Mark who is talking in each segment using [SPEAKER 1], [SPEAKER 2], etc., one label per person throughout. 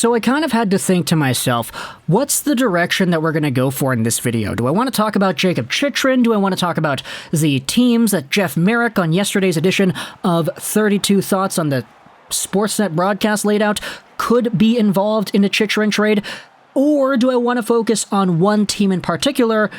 [SPEAKER 1] So I kind of had to think to myself, what's the direction that we're going to go for in this video? Do I want to talk about Jakob Chychrun? Do I want to talk about the teams that Jeff Marek on yesterday's edition of 32 Thoughts on the Sportsnet broadcast laid out could be involved in a Chychrun trade? Or do I want to focus on one team in particular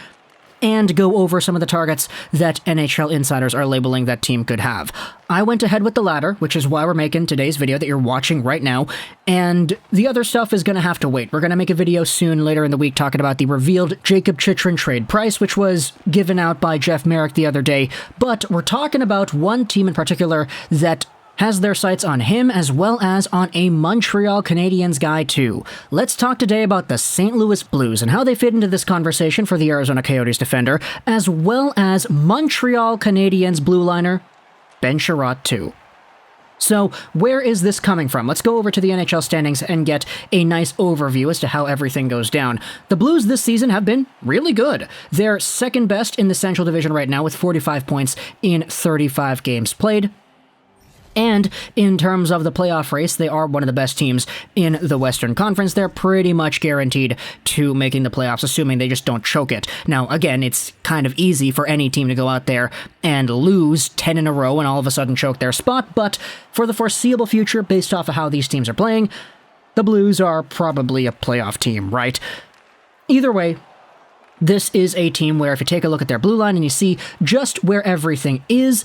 [SPEAKER 1] and go over some of the targets that NHL insiders are labeling that team could have? I went ahead with the latter, which is why we're making today's video that you're watching right now, and the other stuff is going to have to wait. We're going to make a video soon later in the week talking about the revealed Jakob Chychrun trade price, which was given out by Jeff Marek the other day, but we're talking about one team in particular that has their sights on him as well as on a Montreal Canadiens guy too. Let's talk today about the St. Louis Blues and how they fit into this conversation for the Arizona Coyotes defender, as well as Montreal Canadiens blue liner Ben Chiarot too. So where is this coming from? Let's go over to the NHL standings and get a nice overview as to how everything goes down. The Blues this season have been really good. They're second best in the Central Division right now with 45 points in 35 games played. And in terms of the playoff race, they are one of the best teams in the Western Conference. They're pretty much guaranteed to making the playoffs, assuming they just don't choke it. Now, again, it's kind of easy for any team to go out there and lose 10 in a row and all of a sudden choke their spot, but for the foreseeable future, based off of how these teams are playing, the Blues are probably a playoff team, right? Either way, this is a team where if you take a look at their blue line and you see just where everything is,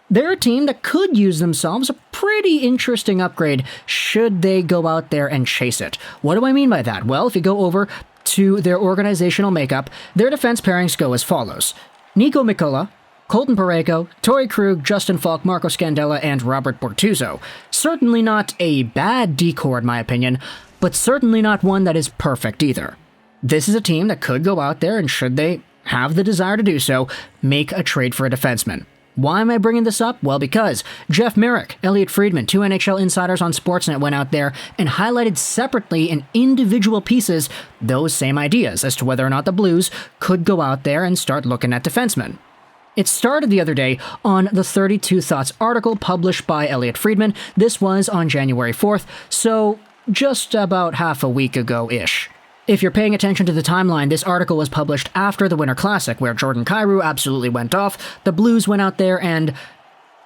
[SPEAKER 1] they're a team that could use themselves a pretty interesting upgrade should they go out there and chase it. What do I mean by that? Well, if you go over to their organizational makeup, their defense pairings go as follows. Nico Mikkola, Colton Parayko, Torrey Krug, Justin Falk, Marco Scandella, and Robert Bortuzzo. Certainly not a bad decor in my opinion, but certainly not one that is perfect either. This is a team that could go out there and should they have the desire to do so, make a trade for a defenseman. Why am I bringing this up? Well, because Jeff Marek, Elliotte Friedman, two NHL insiders on Sportsnet went out there and highlighted separately in individual pieces those same ideas as to whether or not the Blues could go out there and start looking at defensemen. It started the other day on the 32 Thoughts article published by Elliotte Friedman. This was on January 4th, so just about half a week ago-ish. If you're paying attention to the timeline, this article was published after the Winter Classic, where Jordan Kyrou absolutely went off. The Blues went out there and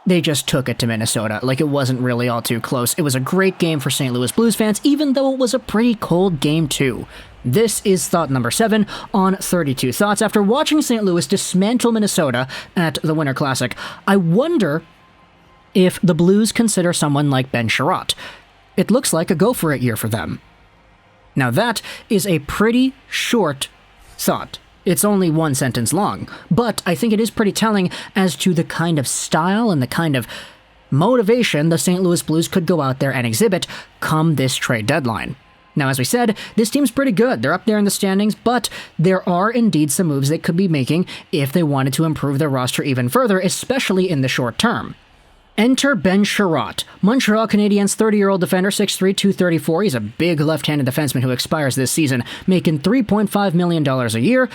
[SPEAKER 1] they just took it to Minnesota. Like, it wasn't really all too close. It was a great game for St. Louis Blues fans, even though it was a pretty cold game too. This is thought number 7 on 32 Thoughts. After watching St. Louis dismantle Minnesota at the Winter Classic, I wonder if the Blues consider someone like Ben Chiarot. It looks like a go-for-it year for them. Now that is a pretty short thought. It's only one sentence long, but I think it is pretty telling as to the kind of style and the kind of motivation the St. Louis Blues could go out there and exhibit come this trade deadline. Now, as we said, this team's pretty good. They're up there in the standings, but there are indeed some moves they could be making if they wanted to improve their roster even further, especially in the short term. Enter Ben Chiarot, Montreal Canadiens 30-year-old defender, 6'3", 234. He's a big left-handed defenseman who expires this season, making $3.5 million a year.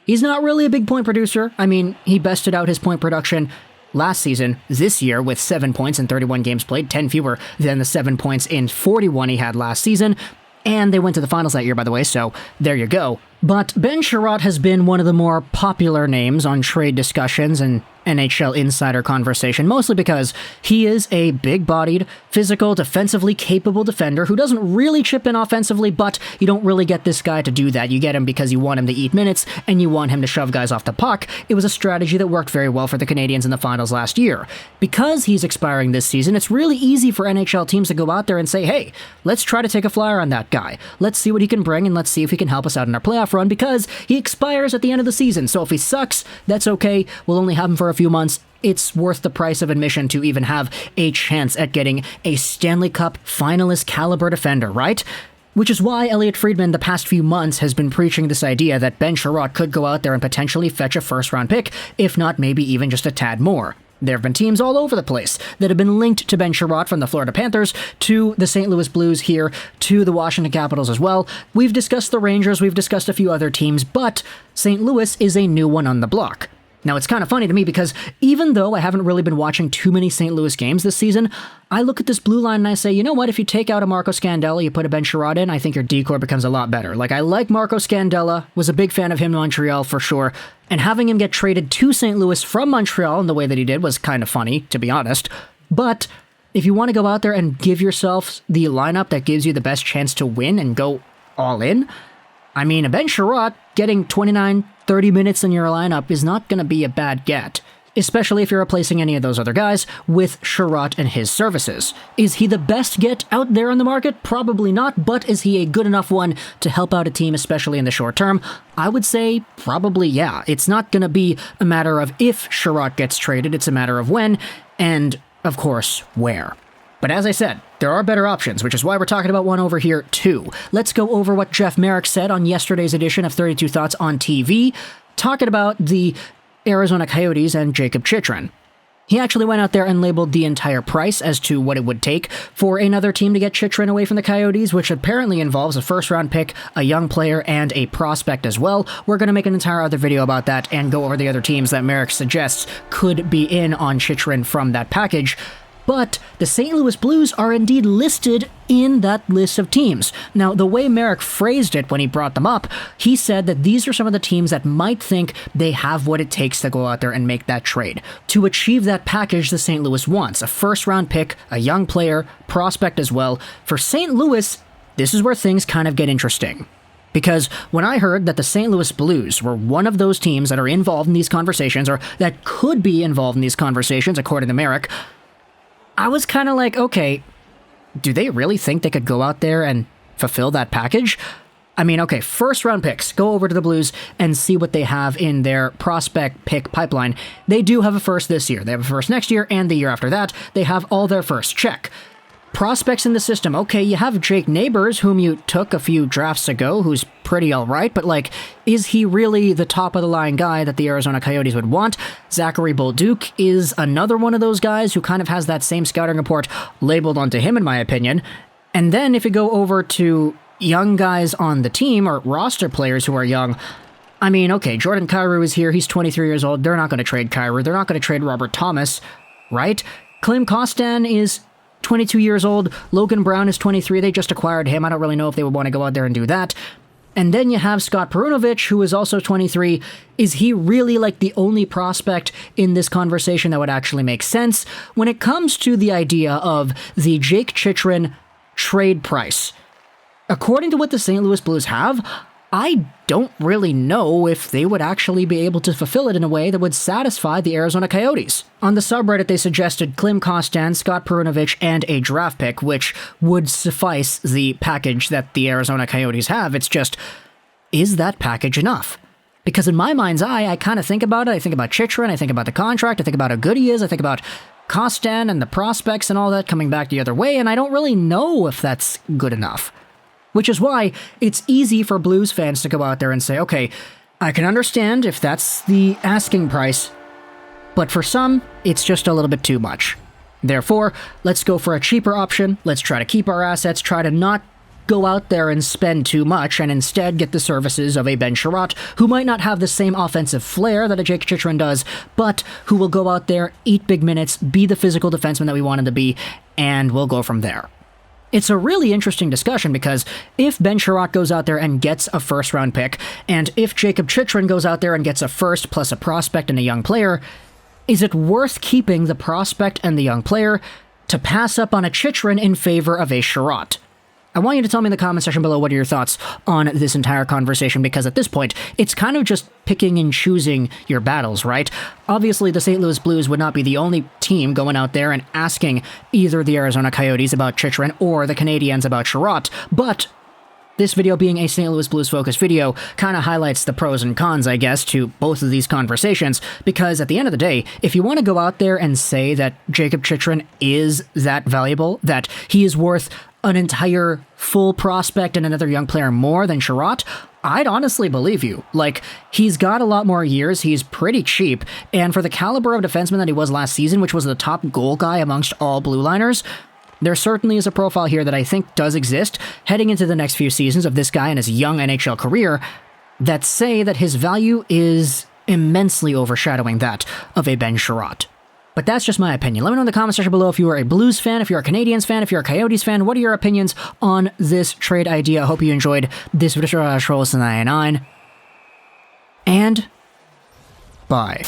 [SPEAKER 1] He's not really a big point producer. I mean, he bested out his point production last season, this year, with 7 points in 31 games played, 10 fewer than the 7 points in 41 he had last season. And they went to the finals that year, by the way, so there you go. But Ben Chiarot has been one of the more popular names on trade discussions and NHL insider conversation, mostly because he is a big-bodied, physical, defensively capable defender who doesn't really chip in offensively, but you don't really get this guy to do that. You get him because you want him to eat minutes, and you want him to shove guys off the puck. It was a strategy that worked very well for the Canadiens in the finals last year. Because he's expiring this season, it's really easy for NHL teams to go out there and say, hey, let's try to take a flyer on that guy. Let's see what he can bring, and let's see if he can help us out in our playoff run, because he expires at the end of the season. So if he sucks, that's okay. We'll only have him for a few months. It's worth the price of admission to even have a chance at getting a Stanley Cup finalist caliber defender, right? Which is why Elliotte Friedman the past few months has been preaching this idea that Ben Chiarot could go out there and potentially fetch a first-round pick, if not maybe even just a tad more. There have been teams all over the place that have been linked to Ben Chiarot, from the Florida Panthers to the St. Louis Blues here to the Washington Capitals as well. We've discussed the Rangers, we've discussed a few other teams, but St. Louis is a new one on the block. Now, it's kind of funny to me because even though I haven't really been watching too many St. Louis games this season, I look at this blue line and I say, you know what, if you take out a Marco Scandella, you put a Ben Chiarot in, I think your decor becomes a lot better. Like, I like Marco Scandella, was a big fan of him in Montreal for sure, and having him get traded to St. Louis from Montreal in the way that he did was kind of funny, to be honest. But if you want to go out there and give yourself the lineup that gives you the best chance to win and go all in, I mean, a Ben Chiarot getting 29, 30 minutes in your lineup is not going to be a bad get, especially if you're replacing any of those other guys with Chiarot and his services. Is he the best get out there on the market? Probably not, but is he a good enough one to help out a team, especially in the short term? I would say probably yeah. It's not going to be a matter of if Chiarot gets traded, it's a matter of when, and of course, where. But as I said, there are better options, which is why we're talking about one over here too. Let's go over what Jeff Marek said on yesterday's edition of 32 Thoughts on TV, talking about the Arizona Coyotes and Jakob Chychrun. He actually went out there and labeled the entire price as to what it would take for another team to get Chychrun away from the Coyotes, which apparently involves a first-round pick, a young player, and a prospect as well. We're going to make an entire other video about that and go over the other teams that Marek suggests could be in on Chychrun from that package. But the St. Louis Blues are indeed listed in that list of teams. Now, the way Marek phrased it when he brought them up, he said that these are some of the teams that might think they have what it takes to go out there and make that trade. To achieve that package the St. Louis wants, a first-round pick, a young player, prospect as well. For St. Louis, this is where things kind of get interesting. Because when I heard that the St. Louis Blues were one of those teams that are involved in these conversations, or that could be involved in these conversations, according to Marek, I was kind of like, okay, do they really think they could go out there and fulfill that package? I mean, okay, first-round picks. Go over to the Blues and see what they have in their prospect pick pipeline. They do have a first this year. They have a first next year, and the year after that, they have all their first. Check. Prospects in the system. Okay, you have Jake Neighbors, whom you took a few drafts ago, who's pretty alright, but like, is he really the top-of-the-line guy that the Arizona Coyotes would want? Zachary Bolduc is another one of those guys who kind of has that same scouting report labeled onto him, in my opinion. And then if you go over to young guys on the team, or roster players who are young, I mean, okay, Jordan Kyrou is here, he's 23 years old, they're not going to trade Kyrou, they're not going to trade Robert Thomas, right? Klim Kostin is 22 years old, Logan Brown is 23, they just acquired him, I don't really know if they would want to go out there and do that. And then you have Scott Perunovich, who is also 23. Is he really like the only prospect in this conversation that would actually make sense? When it comes to the idea of the Jake Chychrun trade price, according to what the St. Louis Blues have, I don't really know if they would actually be able to fulfill it in a way that would satisfy the Arizona Coyotes. On the subreddit, they suggested Klim Kostin, Scott Perunovich, and a draft pick, which would suffice the package that the Arizona Coyotes have. It's just, is that package enough? Because in my mind's eye, I kind of think about it. I think about Chychrun, I think about the contract, I think about how good he is, I think about Kostin and the prospects and all that coming back the other way, and I don't really know if that's good enough. Which is why it's easy for Blues fans to go out there and say, okay, I can understand if that's the asking price, but for some, it's just a little bit too much. Therefore, let's go for a cheaper option, let's try to keep our assets, try to not go out there and spend too much, and instead get the services of a Ben Chiarot, who might not have the same offensive flair that a Jake Chychrun does, but who will go out there, eat big minutes, be the physical defenseman that we want him to be, and we'll go from there. It's a really interesting discussion because if Ben Chiarot goes out there and gets a first-round pick, and if Jakob Chychrun goes out there and gets a first plus a prospect and a young player, is it worth keeping the prospect and the young player to pass up on a Chychrun in favor of a Chiarot? I want you to tell me in the comment section below what are your thoughts on this entire conversation, because at this point, it's kind of just picking and choosing your battles, right? Obviously, the St. Louis Blues would not be the only team going out there and asking either the Arizona Coyotes about Chychrun or the Canadiens about Chiarot, but this video being a St. Louis Blues-focused video kind of highlights the pros and cons, I guess, to both of these conversations, because at the end of the day, if you want to go out there and say that Jakob Chychrun is that valuable, that he is worth an entire full prospect and another young player more than Chiarot, I'd honestly believe you. Like, he's got a lot more years, he's pretty cheap, and for the caliber of defenseman that he was last season, which was the top goal guy amongst all blue liners, there certainly is a profile here that I think does exist heading into the next few seasons of this guy in his young NHL career that say that his value is immensely overshadowing that of a Ben Chiarot. But that's just my opinion. Let me know in the comment section below if you are a Blues fan, if you're a Canadiens fan, if you're a Coyotes fan. What are your opinions on this trade idea? I hope you enjoyed this video. Trolls 99. And bye.